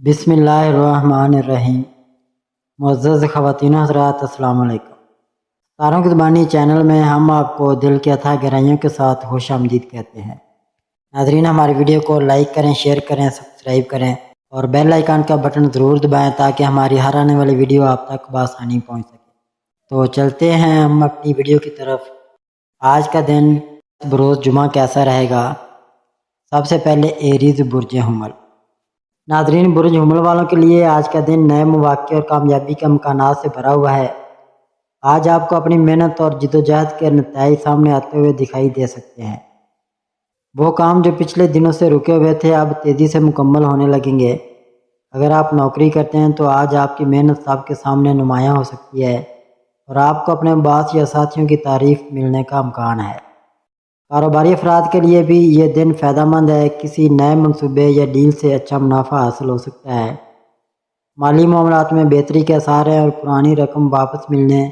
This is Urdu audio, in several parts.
بسم اللہ الرحمن الرحیم۔ معزز خواتین و حضرات، السلام علیکم۔ تاروں کی زبانی چینل میں ہم آپ کو دل کی اتھاہ گہرائیوں کے ساتھ خوش آمدید کہتے ہیں۔ ناظرین، ہماری ویڈیو کو لائک کریں، شیئر کریں، سبسکرائب کریں اور بیل آئیکن کا بٹن ضرور دبائیں تاکہ ہماری ہر آنے والی ویڈیو آپ تک بآسانی پہنچ سکے۔ تو چلتے ہیں ہم اپنی ویڈیو کی طرف۔ آج کا دن بروز جمعہ کیسا رہے گا؟ سب سے پہلے ایریز برج حمل۔ ناظرین، برج حمل والوں کے لیے آج کا دن نئے مواقع اور کامیابی کے امکانات سے بھرا ہوا ہے۔ آج آپ کو اپنی محنت اور جدوجہد کے نتائج سامنے آتے ہوئے دکھائی دے سکتے ہیں۔ وہ کام جو پچھلے دنوں سے رکے ہوئے تھے اب تیزی سے مکمل ہونے لگیں گے۔ اگر آپ نوکری کرتے ہیں تو آج آپ کی محنت سب کے سامنے نمایاں ہو سکتی ہے اور آپ کو اپنے باس یا ساتھیوں کی تعریف ملنے کا امکان ہے۔ کاروباری افراد کے لیے بھی یہ دن فائدہ مند ہے۔ کسی نئے منصوبے یا ڈیل سے اچھا منافع حاصل ہو سکتا ہے۔ مالی معاملات میں بہتری کے آثار ہیں اور پرانی رقم واپس ملنے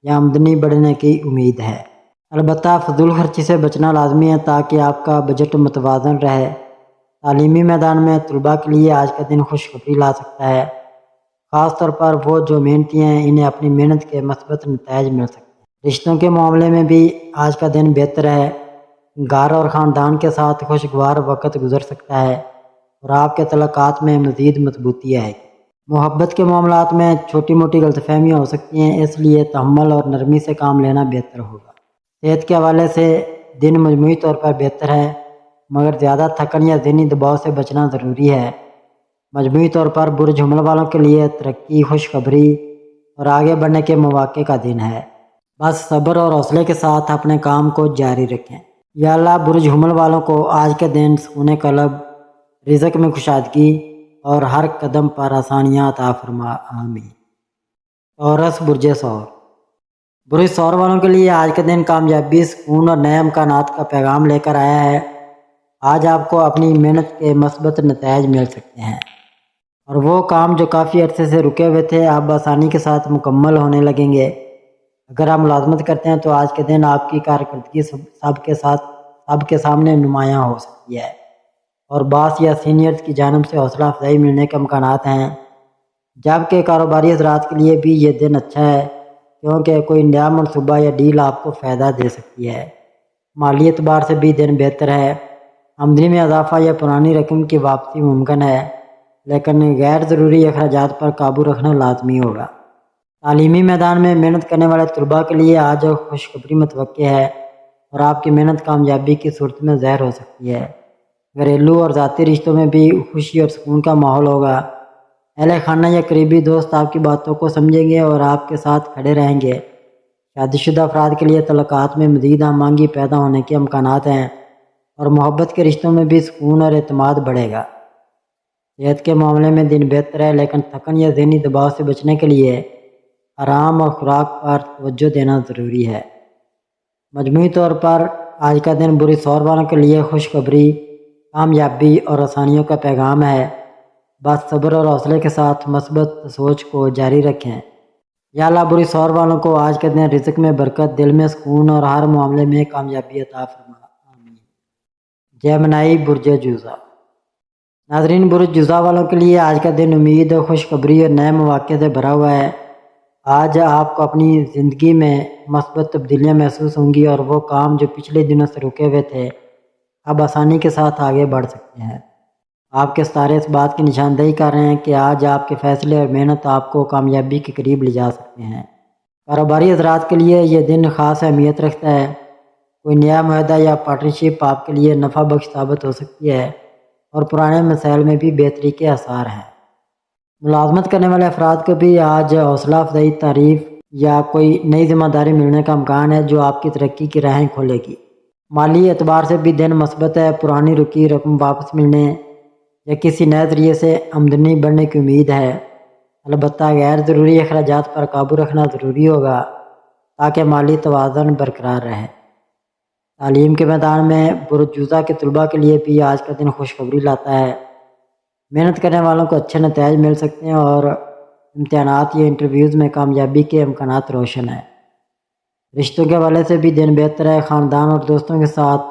یا آمدنی بڑھنے کی امید ہے۔ البتہ فضول خرچی سے بچنا لازمی ہے تاکہ آپ کا بجٹ متوازن رہے۔ تعلیمی میدان میں طلباء کے لیے آج کا دن خوشخبری لا سکتا ہے۔ خاص طور پر وہ جو محنتی ہیں، انہیں اپنی محنت کے مثبت نتائج مل سکتے ہیں۔ رشتوں کے معاملے میں بھی آج کا دن بہتر ہے۔ گھر اور خاندان کے ساتھ خوشگوار وقت گزر سکتا ہے اور آپ کے تعلقات میں مزید مضبوطی آئے گی۔ محبت کے معاملات میں چھوٹی موٹی غلط فہمیاں ہو سکتی ہیں، اس لیے تحمل اور نرمی سے کام لینا بہتر ہوگا۔ صحت کے حوالے سے دن مجموعی طور پر بہتر ہے، مگر زیادہ تھکن یا ذہنی دباؤ سے بچنا ضروری ہے۔ مجموعی طور پر برج حمل والوں کے لیے ترقی، خوشخبری اور آگے بڑھنے کے مواقع کا دن ہے۔ بس صبر اور حوصلے کے ساتھ اپنے کام کو جاری رکھیں۔ یا اللہ برج حمل والوں کو آج کے دن سکون قلب، رزق میں کشادگی اور ہر قدم پر آسانیاں عطا فرما، آمین۔ تورس برج ثور۔ برج ثور والوں کے لیے آج کا دن کامیابی، سکون اور نئے امکانات کا پیغام لے کر آیا ہے۔ آج آپ کو اپنی محنت کے مثبت نتائج مل سکتے ہیں اور وہ کام جو کافی عرصے سے رکے ہوئے تھے اب آسانی کے ساتھ مکمل ہونے لگیں گے۔ اگر آپ ملازمت کرتے ہیں تو آج کے دن آپ کی کارکردگی سب کے سامنے نمایاں ہو سکتی ہے اور باس یا سینئرز کی جانب سے حوصلہ افزائی ملنے کے امکانات ہیں۔ جبکہ کاروباری حضرات کے لیے بھی یہ دن اچھا ہے کیونکہ کوئی نیا منصوبہ یا ڈیل آپ کو فائدہ دے سکتی ہے۔ مالی اعتبار سے بھی دن بہتر ہے۔ آمدنی میں اضافہ یا پرانی رقم کی واپسی ممکن ہے، لیکن غیر ضروری اخراجات پر قابو رکھنا لازمی ہوگا۔ تعلیمی میدان میں محنت کرنے والے طلباء کے لیے آج خوشخبری متوقع ہے اور آپ کی محنت کامیابی کی صورت میں ظاہر ہو سکتی ہے۔ گھریلو اور ذاتی رشتوں میں بھی خوشی اور سکون کا ماحول ہوگا۔ اہل خانہ یا قریبی دوست آپ کی باتوں کو سمجھیں گے اور آپ کے ساتھ کھڑے رہیں گے۔ شادی شدہ افراد کے لیے تعلقات میں مزید ہم آہنگی پیدا ہونے کے امکانات ہیں اور محبت کے رشتوں میں بھی سکون اور اعتماد بڑھے گا۔ صحت کے معاملے میں دن بہتر ہے، لیکن تھکن یا ذہنی دباؤ سے بچنے کے لیے آرام اور خوراک پر توجہ دینا ضروری ہے۔ مجموعی طور پر آج کا دن برج ثور والوں کے لیے خوشخبری، کامیابی اور آسانیوں کا پیغام ہے۔ بس صبر اور حوصلے کے ساتھ مثبت سوچ کو جاری رکھیں۔ یا اللہ برج ثور والوں کو آج کے دن رزق میں برکت، دل میں سکون اور ہر معاملے میں کامیابی عطا فرما، آمین۔ جیمنائی برج جوزا۔ ناظرین، برج جوزا والوں کے لیے آج کا دن امید، خوشخبری اور نئے مواقع سے بھرا ہوا ہے۔ آج آپ کو اپنی زندگی میں مثبت تبدیلیاں محسوس ہوں گی اور وہ کام جو پچھلے دنوں سے رکے ہوئے تھے اب آسانی کے ساتھ آگے بڑھ سکتے ہیں۔ آپ کے ستارے اس بات کی نشاندہی کر رہے ہیں کہ آج آپ کے فیصلے اور محنت آپ کو کامیابی کے قریب لے جا سکتے ہیں۔ کاروباری حضرات کے لیے یہ دن خاص اہمیت رکھتا ہے۔ کوئی نیا معاہدہ یا پارٹنرشپ آپ کے لیے نفع بخش ثابت ہو سکتی ہے اور پرانے مسائل میں بھی بہتری کے آثار ہیں۔ ملازمت کرنے والے افراد کو بھی آج حوصلہ افزائی، تعریف یا کوئی نئی ذمہ داری ملنے کا امکان ہے جو آپ کی ترقی کی راہیں کھولے گی۔ مالی اعتبار سے بھی دن مثبت ہے۔ پرانی رکی رقم واپس ملنے یا کسی نئے ذریعے سے آمدنی بڑھنے کی امید ہے۔ البتہ غیر ضروری اخراجات پر قابو رکھنا ضروری ہوگا تاکہ مالی توازن برقرار رہے۔ تعلیم کے میدان میں برج جوزا کے طلباء کے لیے بھی آج کا دن خوشخبری لاتا ہے۔ محنت کرنے والوں کو اچھے نتائج مل سکتے ہیں اور امتحانات یا انٹرویوز میں کامیابی کے امکانات روشن ہیں۔ رشتوں کے حوالے سے بھی دن بہتر ہے۔ خاندان اور دوستوں کے ساتھ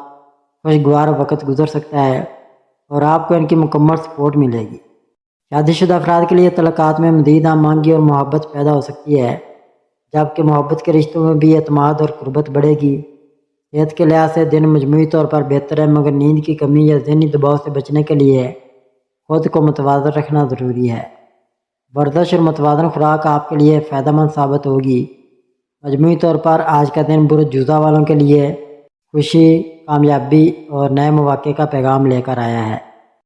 خوشگوار وقت گزر سکتا ہے اور آپ کو ان کی مکمل سپورٹ ملے گی۔ شادی شدہ افراد کے لیے تعلقات میں مزید ہم آہنگی اور محبت پیدا ہو سکتی ہے، جبکہ محبت کے رشتوں میں بھی اعتماد اور قربت بڑھے گی۔ صحت کے لحاظ سے دن مجموعی طور پر بہتر ہے، مگر نیند کی کمی یا ذہنی دباؤ سے بچنے کے لیے خود کو متوازن رکھنا ضروری ہے۔ ورزش اور متوازن خوراک آپ کے لیے فائدہ مند ثابت ہوگی۔ مجموعی طور پر آج کا دن برج جوزہ والوں کے لیے خوشی، کامیابی اور نئے مواقع کا پیغام لے کر آیا ہے۔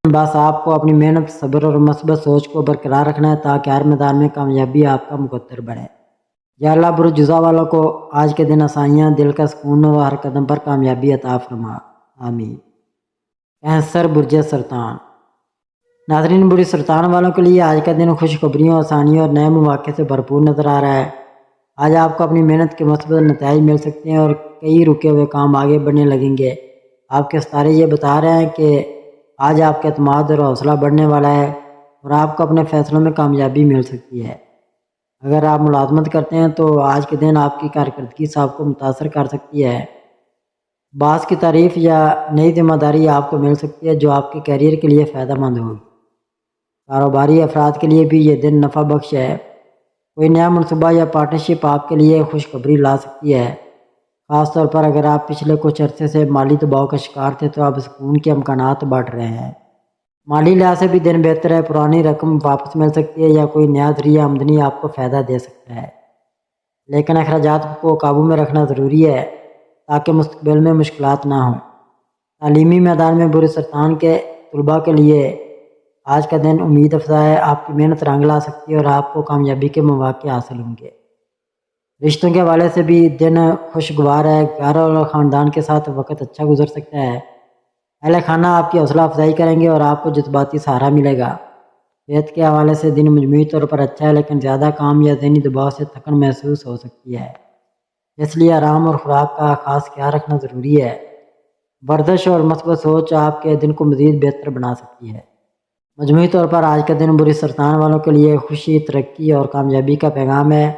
بس آپ کو اپنی محنت، صبر اور مثبت سوچ کو برقرار رکھنا ہے تاکہ ہر میدان میں کامیابی آپ کا مقدر بنے۔ یا اللہ برج جوزہ والوں کو آج کے دن آسانیاں، دل کا سکون اور ہر قدم پر کامیابی عطا فرما، آمین۔ کینسر برج سرطان۔ ناظرین، برج سرطان والوں کے لیے آج کا دن خوشخبریوں، آسانیوں اور نئے مواقع سے بھرپور نظر آ رہا ہے۔ آج آپ کو اپنی محنت کے مثبت نتائج مل سکتے ہیں اور کئی رکے ہوئے کام آگے بڑھنے لگیں گے۔ آپ کے ستارے یہ بتا رہے ہیں کہ آج آپ کا اعتماد اور حوصلہ بڑھنے والا ہے اور آپ کو اپنے فیصلوں میں کامیابی مل سکتی ہے۔ اگر آپ ملازمت کرتے ہیں تو آج کے دن آپ کی کارکردگی آپ کو متاثر کر سکتی ہے۔ باس کی تعریف یا نئی ذمہ داری آپ کو مل سکتی ہے جو آپ کے کیریئر کے لیے فائدہ مند ہوگی۔ کاروباری افراد کے لیے بھی یہ دن نفع بخش ہے۔ کوئی نیا منصوبہ یا پارٹنرشپ آپ کے لیے خوشخبری لا سکتی ہے، خاص طور پر اگر آپ پچھلے کچھ عرصے سے مالی دباؤ کا شکار تھے تو اب سکون کے امکانات بڑھ رہے ہیں۔ مالی لحاظ سے بھی دن بہتر ہے، پرانی رقم واپس مل سکتی ہے یا کوئی نیا ذریعہ آمدنی آپ کو فائدہ دے سکتا ہے، لیکن اخراجات کو قابو میں رکھنا ضروری ہے تاکہ مستقبل میں مشکلات نہ ہوں۔ تعلیمی میدان میں برج سرطان کے طلباء کے لیے آج کا دن امید افزا ہے، آپ کی محنت رنگ لا سکتی ہے اور آپ کو کامیابی کے مواقع حاصل ہوں گے۔ رشتوں کے حوالے سے بھی دن خوشگوار ہے، گھر اور خاندان کے ساتھ وقت اچھا گزر سکتا ہے۔ اہل خانہ آپ کی حوصلہ افزائی کریں گے اور آپ کو جذباتی سہارا ملے گا۔ صحت کے حوالے سے دن مجموعی طور پر اچھا ہے، لیکن زیادہ کام یا ذہنی دباؤ سے تھکن محسوس ہو سکتی ہے، اس لیے آرام اور خوراک کا خاص خیال رکھنا ضروری ہے۔ ورزش اور مثبت سوچ آپ کے دن کو مزید بہتر بنا سکتی ہے۔ مجموعی طور پر آج کا دن برج سرطان والوں کے لیے خوشی، ترقی اور کامیابی کا پیغام ہے۔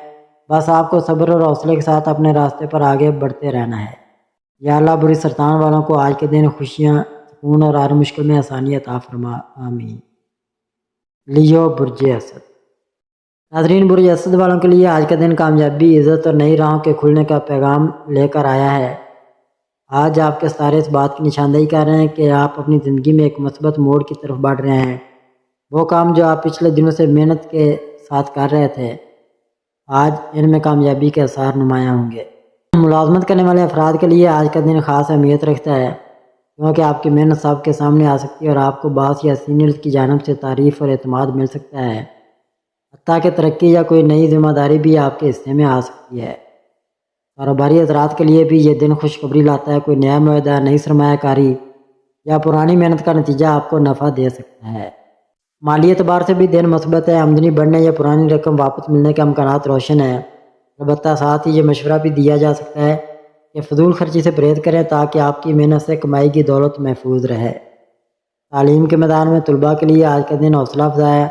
بس آپ کو صبر اور حوصلے کے ساتھ اپنے راستے پر آگے بڑھتے رہنا ہے۔ یا اللہ برج سرطان والوں کو آج کے دن خوشیاں، سکون اور ہر مشکل میں آسانی عطا فرما، آمین۔ لیو برج اسد۔ ناظرین، برج اسد والوں کے لیے آج کا دن کامیابی، عزت اور نئی راہوں کے کھلنے کا پیغام لے کر آیا ہے۔ آج آپ کے ستارے اس بات کی نشاندہی کر رہے ہیں کہ آپ اپنی زندگی میں ایک مثبت موڑ کی طرف بڑھ رہے ہیں۔ وہ کام جو آپ پچھلے دنوں سے محنت کے ساتھ کر رہے تھے، آج ان میں کامیابی کے آثار نمایاں ہوں گے۔ ملازمت کرنے والے افراد کے لیے آج کا دن خاص اہمیت رکھتا ہے، کیونکہ آپ کی محنت سب کے سامنے آ سکتی ہے اور آپ کو باس یا سینئرز کی جانب سے تعریف اور اعتماد مل سکتا ہے۔ حتیٰ کہ ترقی یا کوئی نئی ذمہ داری بھی آپ کے حصے میں آ سکتی ہے۔ کاروباری حضرات کے لیے بھی یہ دن خوشخبری لاتا ہے، کوئی نیا معاہدہ، نئی سرمایہ کاری یا پرانی محنت کا نتیجہ آپ کو نفع دے سکتا ہے۔ مالی اعتبار سے بھی دن مثبت ہے، آمدنی بڑھنے یا پرانی رقم واپس ملنے کے امکانات روشن ہیں۔ البتہ ساتھ ہی یہ مشورہ بھی دیا جا سکتا ہے کہ فضول خرچی سے پرہیز کریں تاکہ آپ کی محنت سے کمائی کی دولت محفوظ رہے۔ تعلیم کے میدان میں طلباء کے لیے آج کا دن حوصلہ افزا ہے۔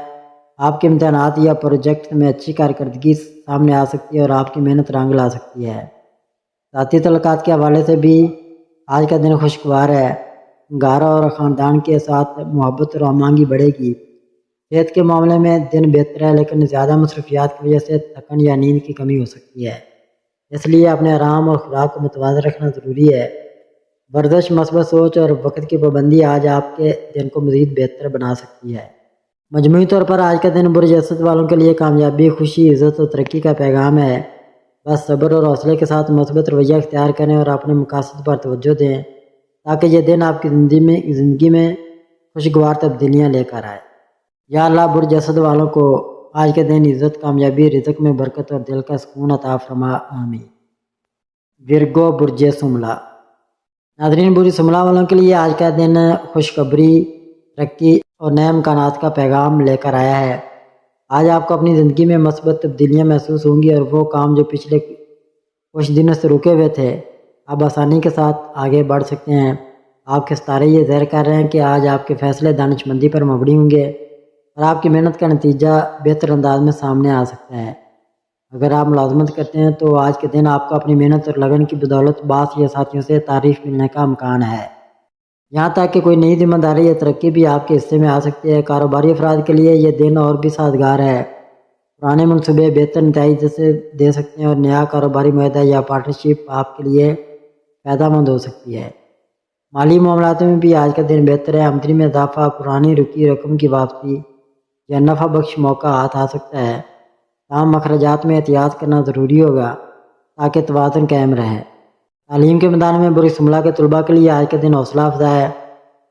آپ کے امتحانات یا پروجیکٹ میں اچھی کارکردگی سامنے آ سکتی ہے اور آپ کی محنت رنگ لا سکتی ہے۔ ذاتی تعلقات کے حوالے سے بھی آج کا دن خوشگوار ہے، گھر اور خاندان کے ساتھ محبت اور ہم آہنگی بڑھے گی۔ صحت کے معاملے میں دن بہتر ہے، لیکن زیادہ مصروفیات کی وجہ سے تھکن یا نیند کی کمی ہو سکتی ہے، اس لیے اپنے آرام اور خوراک کو متوازن رکھنا ضروری ہے۔ ورزش، مثبت سوچ اور وقت کی پابندی آج آپ کے دن کو مزید بہتر بنا سکتی ہے۔ مجموعی طور پر آج کا دن برج اسد والوں کے لیے کامیابی، خوشی، عزت اور ترقی کا پیغام ہے۔ بس صبر اور حوصلے کے ساتھ مثبت رویہ اختیار کریں اور اپنے مقاصد پر توجہ دیں تاکہ یہ دن آپ کی زندگی میں خوشگوار تبدیلیاں لے کر آئے۔ یا اللہ برج اسد والوں کو آج کے دن عزت، کامیابی، رزق میں برکت اور دل کا سکون عطا فرما، آمین۔ ورگو برج سملا۔ ناظرین، برج سملا والوں کے لیے آج کا دن خوشخبری، ترقی اور نئے امکانات کا پیغام لے کر آیا ہے۔ آج آپ کو اپنی زندگی میں مثبت تبدیلیاں محسوس ہوں گی اور وہ کام جو پچھلے کچھ دنوں سے رکے ہوئے تھے اب آسانی کے ساتھ آگے بڑھ سکتے ہیں۔ آپ کے ستارے یہ ظاہر کر رہے ہیں کہ آج آپ کے فیصلے دانش مندی پر مبنی ہوں گے اور آپ کی محنت کا نتیجہ بہتر انداز میں سامنے آ سکتا ہے۔ اگر آپ ملازمت کرتے ہیں تو آج کے دن آپ کو اپنی محنت اور لگن کی بدولت باس یا ساتھیوں سے تعریف ملنے کا امکان ہے۔ یہاں تک کہ کوئی نئی ذمہ داری یا ترقی بھی آپ کے حصے میں آ سکتی ہے۔ کاروباری افراد کے لیے یہ دن اور بھی سازگار ہے۔ پرانے منصوبے بہتر نتائج دے سکتے ہیں اور نیا کاروباری معاہدہ یا پارٹنرشپ آپ کے لیے فائدہ مند ہو سکتی ہے۔ مالی معاملات میں بھی آج کا دن بہتر ہے۔ آمدنی میں اضافہ، پرانی رکی رقم کی واپسی یا نفع بخش موقع ہاتھ آ سکتا ہے۔ تاہم اخراجات میں احتیاط کرنا ضروری ہوگا تاکہ توازن قائم رہے۔ تعلیم کے میدان میں بری سملہ کے طلباء کے لیے آج کا دن حوصلہ افزا ہے۔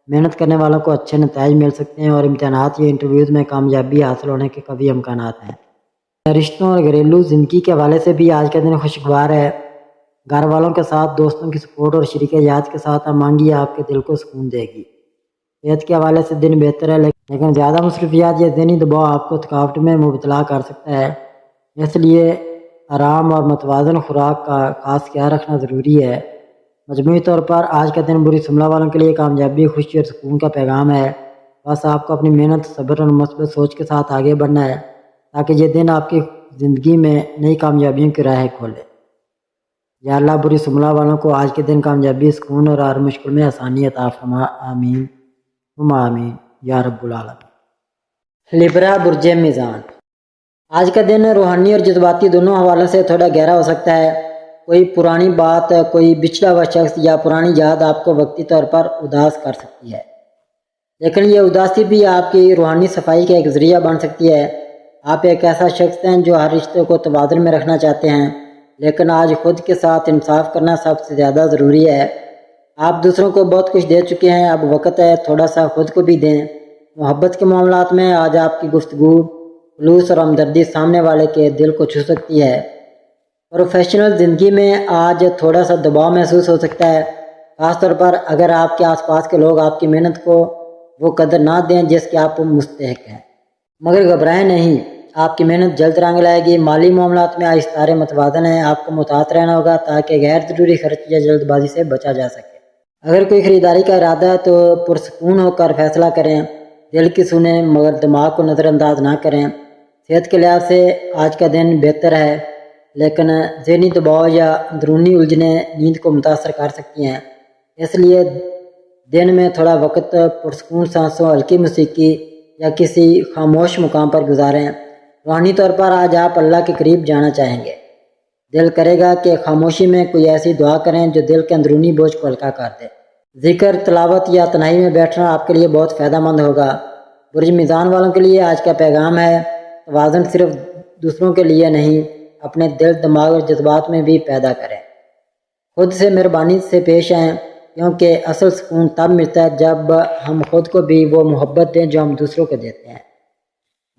محنت کرنے والوں کو اچھے نتائج مل سکتے ہیں اور امتحانات یا انٹرویوز میں کامیابی حاصل ہونے کے قوی امکانات ہیں۔ رشتوں اور گھریلو زندگی کے حوالے سے بھی آج کا دن خوشگوار ہے۔ گھر والوں کے ساتھ دوستوں کی سپورٹ اور شریک یاد کے ساتھ ہم آہنگی آپ کے دل کو سکون دے گی۔ صحت کے حوالے سے دن بہتر ہے، لیکن زیادہ مصروفیات یا ذہنی دباؤ آپ کو تھکاوٹ میں مبتلا کر سکتا ہے۔ اس لیے آرام اور متوازن خوراک کا خاص خیال رکھنا ضروری ہے۔ مجموعی طور پر آج کا دن بری سملہ والوں کے لیے کامیابی، خوشی اور سکون کا پیغام ہے۔ بس آپ کو اپنی محنت، صبر اور مثبت سوچ کے ساتھ آگے بڑھنا ہے تاکہ یہ دن آپ کی زندگی میں نئی کامیابیوں کی راہ کھولے۔ یا اللہ بری سملہ والوں کو آج کے دن کامیابی، سکون اور ہر مشکل میں آسانی عطا فرما، آمین ثم آمین یا رب العالمین۔ لبرا برج میزان، آج کا دن روحانی اور جذباتی دونوں حوالوں سے تھوڑا گہرا ہو سکتا ہے۔ کوئی پرانی بات، کوئی بچھڑا ہوا شخص یا پرانی یاد آپ کو وقتی طور پر اداس کر سکتی ہے، لیکن یہ اداسی بھی آپ کی روحانی صفائی کا ایک ذریعہ بن سکتی ہے۔ آپ ایک ایسا شخص ہیں جو ہر رشتے کو توازن میں رکھنا چاہتے ہیں، لیکن آج خود کے ساتھ انصاف کرنا سب سے زیادہ ضروری ہے۔ آپ دوسروں کو بہت کچھ دے چکے ہیں، اب وقت ہے تھوڑا سا خود کو بھی دیں۔ محبت کے معاملات میں آج آپ کی گفتگو، خلوص اور ہمدردی سامنے والے کے دل کو چھو سکتی ہے۔ پروفیشنل زندگی میں آج تھوڑا سا دباؤ محسوس ہو سکتا ہے، خاص طور پر اگر آپ کے آس پاس کے لوگ آپ کی محنت کو وہ قدر نہ دیں جس کے آپ مستحق ہیں۔ مگر گھبرائیں نہیں، آپ کی محنت جلد رنگ لائے گی۔ مالی معاملات میں آج ستارے متوازن ہیں، آپ کو محتاط رہنا ہوگا تاکہ غیر ضروری خرچ یا جلد بازی سے بچا جا سکے۔ اگر کوئی خریداری کا ارادہ ہے تو پرسکون ہو کر فیصلہ کریں، دل کی سنیں مگر دماغ کو نظر انداز نہ کریں۔ صحت کے لحاظ سے آج کا دن بہتر ہے، لیکن ذہنی دباؤ یا اندرونی الجھنیں نیند کو متاثر کر سکتی ہیں۔ اس لیے دن میں تھوڑا وقت پرسکون سانسوں، ہلکی موسیقی یا کسی خاموش مقام پر گزاریں۔ روحانی طور پر آج آپ اللہ کے قریب جانا چاہیں گے۔ دل کرے گا کہ خاموشی میں کوئی ایسی دعا کریں جو دل کے اندرونی بوجھ کو ہلکا کر دے۔ ذکر، تلاوت یا تنہائی میں بیٹھنا آپ کے لیے بہت فائدہ مند ہوگا۔ برج میزان والوں کے لیے آج کا پیغام ہے، توازن صرف دوسروں کے لیے نہیں، اپنے دل، دماغ اور جذبات میں بھی پیدا کریں۔ خود سے مہربانی سے پیش آئیں، کیونکہ اصل سکون تب ملتا ہے جب ہم خود کو بھی وہ محبت دیں جو ہم دوسروں کو دیتے ہیں۔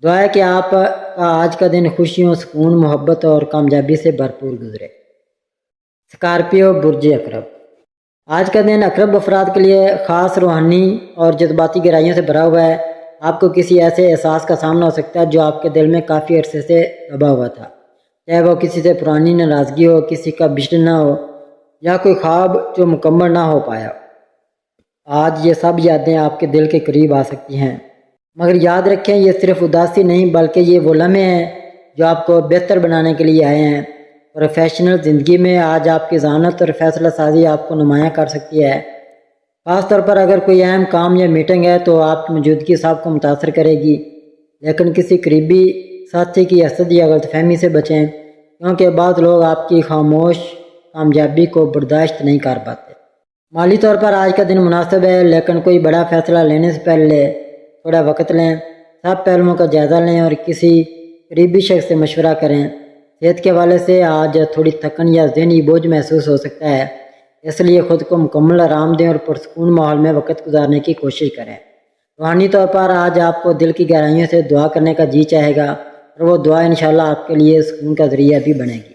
دعا ہے کہ آپ کا آج کا دن خوشیوں، سکون، محبت اور کامیابی سے بھرپور گزرے۔ اسکارپیو برج عقرب، آج کا دن عقرب افراد کے لیے خاص روحانی اور جذباتی گہرائیوں سے بھرا ہوا ہے۔ آپ کو کسی ایسے احساس کا سامنا ہو سکتا ہے جو آپ کے دل میں کافی عرصے سے دبا ہوا تھا، چاہے وہ کسی سے پرانی ناراضگی ہو، کسی کا بچھڑنا ہو یا کوئی خواب جو مکمل نہ ہو پایا۔ آج یہ سب یادیں آپ کے دل کے قریب آ سکتی ہیں، مگر یاد رکھیں یہ صرف اداسی نہیں بلکہ یہ وہ لمحے ہیں جو آپ کو بہتر بنانے کے لیے آئے ہیں۔ پروفیشنل زندگی میں آج آپ کی ذہانت اور فیصلہ سازی آپ کو نمایاں کر سکتی ہے، خاص طور پر اگر کوئی اہم کام یا میٹنگ ہے تو آپ کی موجودگی سب کو متاثر کرے گی، لیکن کسی قریبی ساتھی کی حسد یا غلط فہمی سے بچیں، کیونکہ بعض لوگ آپ کی خاموش کامیابی کو برداشت نہیں کر پاتے۔ مالی طور پر آج کا دن مناسب ہے، لیکن کوئی بڑا فیصلہ لینے سے پہلے تھوڑا وقت لیں، سب پہلوؤں کا جائزہ لیں اور کسی قریبی شخص سے مشورہ کریں۔ صحت کے حوالے سے آج تھوڑی تھکن یا ذہنی بوجھ محسوس ہو سکتا ہے، اس لیے خود کو مکمل آرام دیں اور پرسکون ماحول میں وقت گزارنے کی کوشش کریں۔ روحانی طور پر آج آپ کو دل کی گہرائیوں سے دعا کرنے کا جی چاہے گا اور وہ دعا انشاءاللہ آپ کے لیے سکون کا ذریعہ بھی بنے گی۔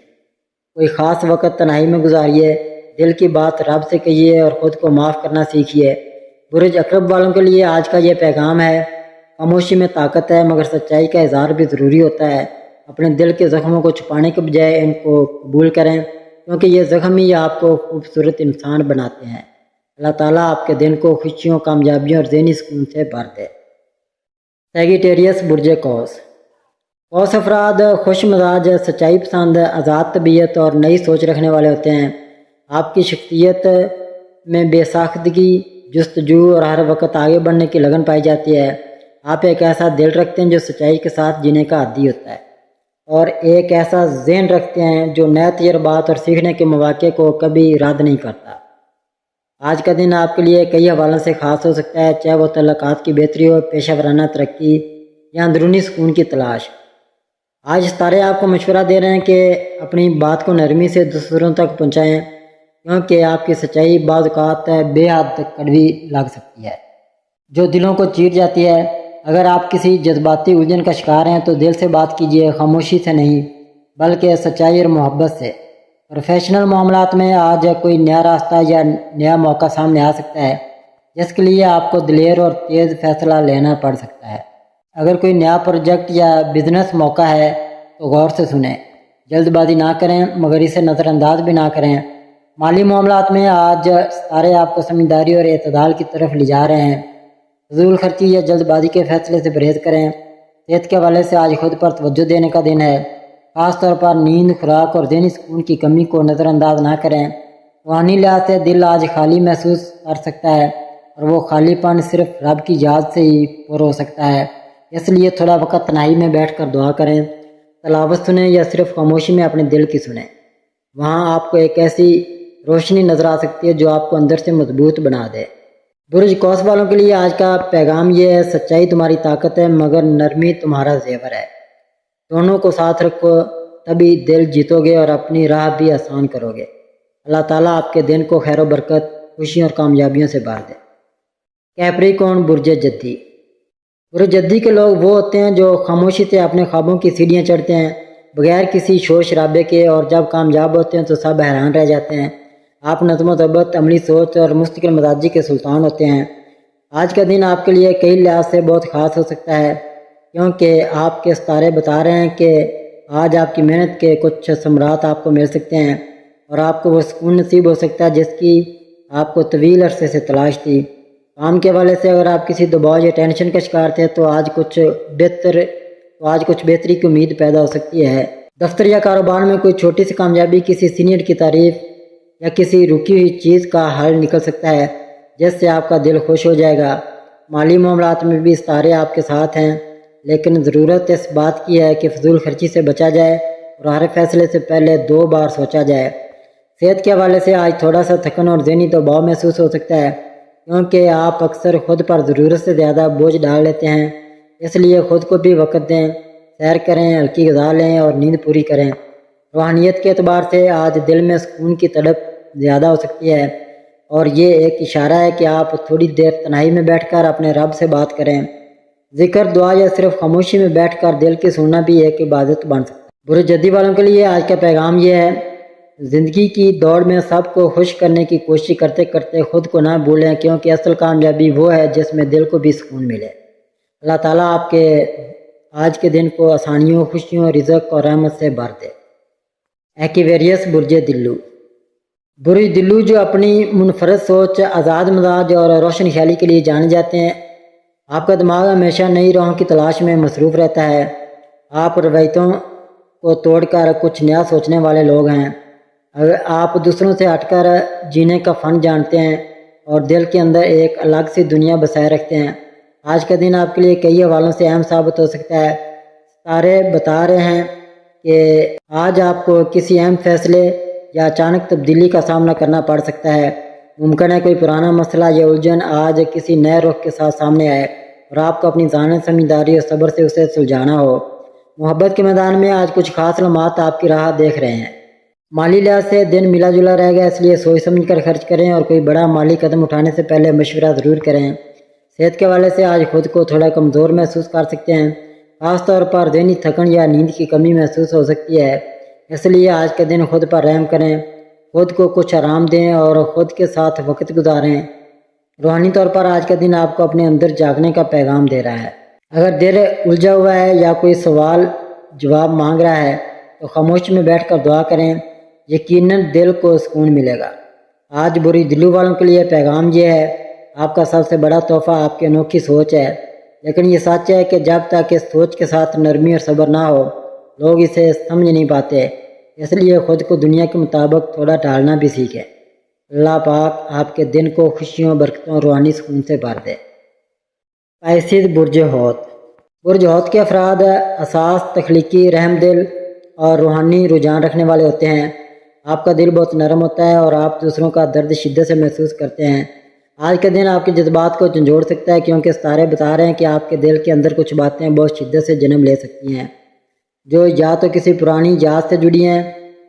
کوئی خاص وقت تنہائی میں گزاریے، دل کی بات رب سے کہیے اور خود کو معاف کرنا سیکھیے۔ برج عقرب والوں کے لیے آج کا یہ پیغام ہے، خاموشی میں طاقت ہے مگر سچائی کا اظہار بھی ضروری ہوتا ہے۔ اپنے دل کے زخموں کو چھپانے کے بجائے ان کو قبول کریں، کیونکہ یہ زخم ہی آپ کو خوبصورت انسان بناتے ہیں۔ اللہ تعالیٰ آپ کے دن کو خوشیوں، کامیابیوں اور ذہنی سکون سے بھر دے۔ سیگیٹیریس برج قوس، قوس افراد خوش مزاج، سچائی پسند، آزاد طبیعت اور نئی سوچ رکھنے والے ہوتے ہیں۔ آپ کی شخصیت میں بے ساختگی، جستجو اور ہر وقت آگے بڑھنے کی لگن پائی جاتی ہے۔ آپ ایک ایسا دل رکھتے ہیں جو سچائی کے ساتھ جینے کا عادی ہوتا ہے، اور ایک ایسا ذہن رکھتے ہیں جو نئے تجربات اور سیکھنے کے مواقع کو کبھی رد نہیں کرتا۔ آج کا دن آپ کے لیے کئی حوالوں سے خاص ہو سکتا ہے، چاہے وہ تعلقات کی بہتری ہو، پیشہ ورانہ ترقی یا اندرونی سکون کی تلاش۔ آج ستارے آپ کو مشورہ دے رہے ہیں کہ اپنی بات کو نرمی سے دوسروں تک پہنچائیں، کیونکہ آپ کی سچائی بعض اوقات بے حد کڑوی لگ سکتی ہے، جو دلوں کو چیر جاتی ہے۔ اگر آپ کسی جذباتی الجھن کا شکار ہیں تو دل سے بات کیجیے، خاموشی سے نہیں بلکہ سچائی اور محبت سے۔ پروفیشنل معاملات میں آج کوئی نیا راستہ یا نیا موقع سامنے آ سکتا ہے جس کے لیے آپ کو دلیر اور تیز فیصلہ لینا پڑ سکتا ہے۔ اگر کوئی نیا پروجیکٹ یا بزنس موقع ہے تو غور سے سنیں، جلد بازی نہ کریں مگر اسے نظر انداز بھی نہ کریں۔ مالی معاملات میں آج ستارے آپ کو سمجھداری اور اعتدال کی طرف لے جا رہے ہیں۔ فضول خرچی یا جلد بازی کے فیصلے سے پرہیز کریں۔ صحت کے حوالے سے آج خود پر توجہ دینے کا دن ہے، خاص طور پر نیند، خوراک اور ذہنی سکون کی کمی کو نظر انداز نہ کریں۔ روحانی لحاظ سے دل آج خالی محسوس کر سکتا ہے، اور وہ خالی پن صرف رب کی یاد سے ہی پر ہو سکتا ہے۔ اس لیے تھوڑا وقت تنہائی میں بیٹھ کر دعا کریں، تلاوت سنیں یا صرف خاموشی میں اپنے دل کی سنیں۔ وہاں آپ کو ایک ایسی روشنی نظر آ سکتی ہے جو آپ کو اندر سے مضبوط بنا دے۔ برج قوس والوں کے لیے آج کا پیغام یہ ہے: سچائی تمہاری طاقت ہے مگر نرمی تمہارا زیور ہے۔ دونوں کو ساتھ رکھو، تبھی دل جیتو گے اور اپنی راہ بھی آسان کرو گے۔ اللہ تعالیٰ آپ کے دن کو خیر و برکت، خوشیوں اور کامیابیوں سے بھر دے۔ کیپریکون، برج جدی۔ برج جدی کے لوگ وہ ہوتے ہیں جو خاموشی سے اپنے خوابوں کی سیڑھیاں چڑھتے ہیں، بغیر کسی شور شرابے کے، اور جب کامیاب ہوتے ہیں تو سب حیران رہ جاتے ہیں۔ آپ نظم و ضبط، عملی سوچ اور مستقل مزاجی کے سلطان ہوتے ہیں۔ آج کا دن آپ کے لیے کئی لحاظ سے بہت خاص ہو سکتا ہے، کیونکہ آپ کے ستارے بتا رہے ہیں کہ آج آپ کی محنت کے کچھ ثمرات آپ کو مل سکتے ہیں، اور آپ کو وہ سکون نصیب ہو سکتا ہے جس کی آپ کو طویل عرصے سے تلاش تھی۔ کام کے حوالے سے اگر آپ کسی دباؤ یا ٹینشن کا شکار تھے تو آج کچھ بہتری کی امید پیدا ہو سکتی ہے۔ دفتر یا کاروبار میں کوئی چھوٹی سی کامیابی، کسی سینئر کی تعریف یا کسی رکی ہوئی چیز کا حل نکل سکتا ہے جس سے آپ کا دل خوش ہو جائے گا۔ مالی معاملات میں بھی ستارے آپ کے ساتھ ہیں، لیکن ضرورت اس بات کی ہے کہ فضول خرچی سے بچا جائے اور ہر فیصلے سے پہلے 2 بار سوچا جائے۔ صحت کے حوالے سے آج تھوڑا سا تھکن اور ذہنی دباؤ محسوس ہو سکتا ہے، کیونکہ آپ اکثر خود پر ضرورت سے زیادہ بوجھ ڈال لیتے ہیں۔ اس لیے خود کو بھی وقت دیں، سیر کریں، ہلکی غذا لیں اور نیند پوری کریں۔ روحانیت کے اعتبار سے آج دل میں سکون کی تڑپ زیادہ ہو سکتی ہے، اور یہ ایک اشارہ ہے کہ آپ تھوڑی دیر تنہائی میں بیٹھ کر اپنے رب سے بات کریں۔ ذکر، دعا یا صرف خاموشی میں بیٹھ کر دل کی سننا بھی ایک عبادت بن سکتا ہے۔ برج جدی والوں کے لیے آج کا پیغام یہ ہے: زندگی کی دوڑ میں سب کو خوش کرنے کی کوشش کرتے کرتے خود کو نہ بھولیں، کیونکہ اصل کامیابی وہ ہے جس میں دل کو بھی سکون ملے۔ اللہ تعالیٰ آپ کے آج کے دن کو آسانیوں، خوشیوں، رزق اور رحمت سے بھر دے۔ ایکویریس، برج دلو۔ برج دلو جو اپنی منفرد سوچ، آزاد مزاج اور روشن خیالی کے لیے جانے جاتے ہیں۔ آپ کا دماغ ہمیشہ نئی راہوں کی تلاش میں مصروف رہتا ہے۔ آپ روایتوں کو توڑ کر کچھ نیا سوچنے والے لوگ ہیں۔ آپ دوسروں سے ہٹ کر جینے کا فن جانتے ہیں اور دل کے اندر ایک الگ سی دنیا بسائے رکھتے ہیں۔ آج کا دن آپ کے لیے کئی حوالوں سے اہم ثابت ہو سکتا ہے۔ ستارے بتا رہے ہیں کہ آج آپ کو کسی اہم فیصلے یا اچانک تبدیلی کا سامنا کرنا پڑ سکتا ہے۔ ممکن ہے کوئی پرانا مسئلہ یا الجھن آج کسی نئے رخ کے ساتھ سامنے آئے اور آپ کو اپنی ذہانت، سمجھداری اور صبر سے اسے سلجھانا ہو۔ محبت کے میدان میں آج کچھ خاص لمحات آپ کی راہ دیکھ رہے ہیں۔ مالی لحاظ سے دن ملا جلا رہے گا، اس لیے سوچ سمجھ کر خرچ کریں اور کوئی بڑا مالی قدم اٹھانے سے پہلے مشورہ ضرور کریں۔ صحت کے حوالے سے آج خود کو تھوڑا کمزور محسوس کر سکتے ہیں، خاص طور پر ذہنی تھکن یا نیند کی کمی محسوس ہو سکتی ہے۔ اس لیے آج کے دن خود پر رحم کریں، خود کو کچھ آرام دیں اور خود کے ساتھ وقت گزاریں۔ روحانی طور پر آج کا دن آپ کو اپنے اندر جاگنے کا پیغام دے رہا ہے۔ اگر دل الجھا ہوا ہے یا کوئی سوال جواب مانگ رہا ہے تو خاموش میں بیٹھ کر دعا کریں، یقیناً دل کو سکون ملے گا۔ آج برج دلو والوں کے لیے پیغام یہ ہے: آپ کا سب سے بڑا تحفہ آپ کی انوکھی سوچ ہے، لیکن یہ سچ ہے کہ جب تک اس سوچ کے ساتھ نرمی اور صبر نہ ہو لوگ اسے سمجھ نہیں پاتے۔ اس لیے خود کو دنیا کے مطابق تھوڑا ڈھالنا بھی سیکھیں۔ اللہ پاک آپ کے دن کو خوشیوں، برکتوں اور روحانی سکون سے بھر دے۔ پیسز برج حوت۔ برج حوت کے افراد اساس، تخلیقی، رحم دل اور روحانی رجحان رکھنے والے ہوتے ہیں۔ آپ کا دل بہت نرم ہوتا ہے اور آپ دوسروں کا درد شدت سے محسوس کرتے ہیں۔ آج کا دن آپ کے جذبات کو جھنجھوڑ سکتا ہے، کیونکہ ستارے بتا رہے ہیں کہ آپ کے دل کے اندر کچھ باتیں بہت شدت سے جنم لے سکتی ہیں، جو یا تو کسی پرانی یاد سے جڑی ہیں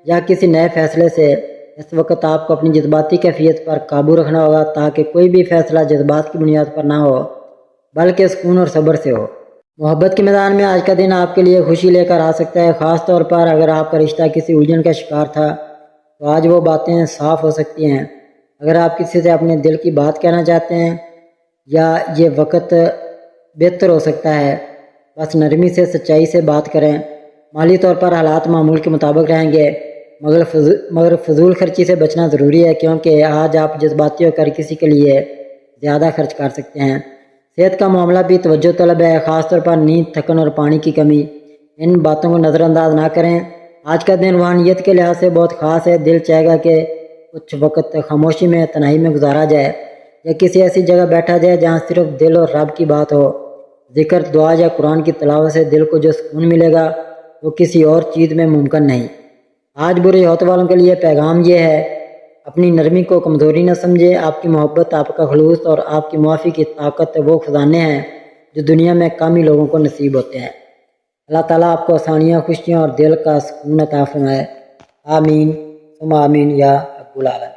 یا کسی نئے فیصلے سے۔ اس وقت آپ کو اپنی جذباتی کیفیت پر قابو رکھنا ہوگا تاکہ کوئی بھی فیصلہ جذبات کی بنیاد پر نہ ہو بلکہ سکون اور صبر سے ہو۔ محبت کے میدان میں آج کا دن آپ کے لیے خوشی لے کر آ سکتا ہے، خاص طور پر اگر آپ کا رشتہ کسی الجھن کا شکار تھا تو آج وہ باتیں صاف ہو سکتی ہیں۔ اگر آپ کسی سے اپنے دل کی بات کہنا چاہتے ہیں یا یہ وقت بہتر ہو سکتا ہے، بس نرمی سے، سچائی سے بات کریں۔ مالی طور پر حالات معمول کے مطابق رہیں گے، مگر فضول خرچی سے بچنا ضروری ہے، کیونکہ آج آپ جذباتی ہو کر کسی کے لیے زیادہ خرچ کر سکتے ہیں۔ صحت کا معاملہ بھی توجہ طلب ہے، خاص طور پر نیند، تھکن اور پانی کی کمی۔ ان باتوں کو نظر انداز نہ کریں۔ آج کا دن روحانیت کے لحاظ سے بہت خاص ہے۔ دل چاہے گا کہ کچھ وقت خاموشی میں، تنہائی میں گزارا جائے یا کسی ایسی جگہ بیٹھا جائے جہاں صرف دل اور رب کی بات ہو۔ ذکر، دعا یا قرآن کی تلاوت سے دل کو جو سکون ملے گا وہ کسی اور چیز میں ممکن نہیں۔ آج برج حوت والوں کے لیے پیغام یہ ہے، اپنی نرمی کو کمزوری نہ سمجھے۔ آپ کی محبت، آپ کا خلوص اور آپ کی معافی کی طاقت وہ خزانے ہیں جو دنیا میں کم ہی لوگوں کو نصیب ہوتے ہیں۔ اللہ تعالیٰ آپ کو آسانیاں، خوشیاں اور دل کا سکون عطا فرمائے۔ آمین ثم آمین یا رب العالمین۔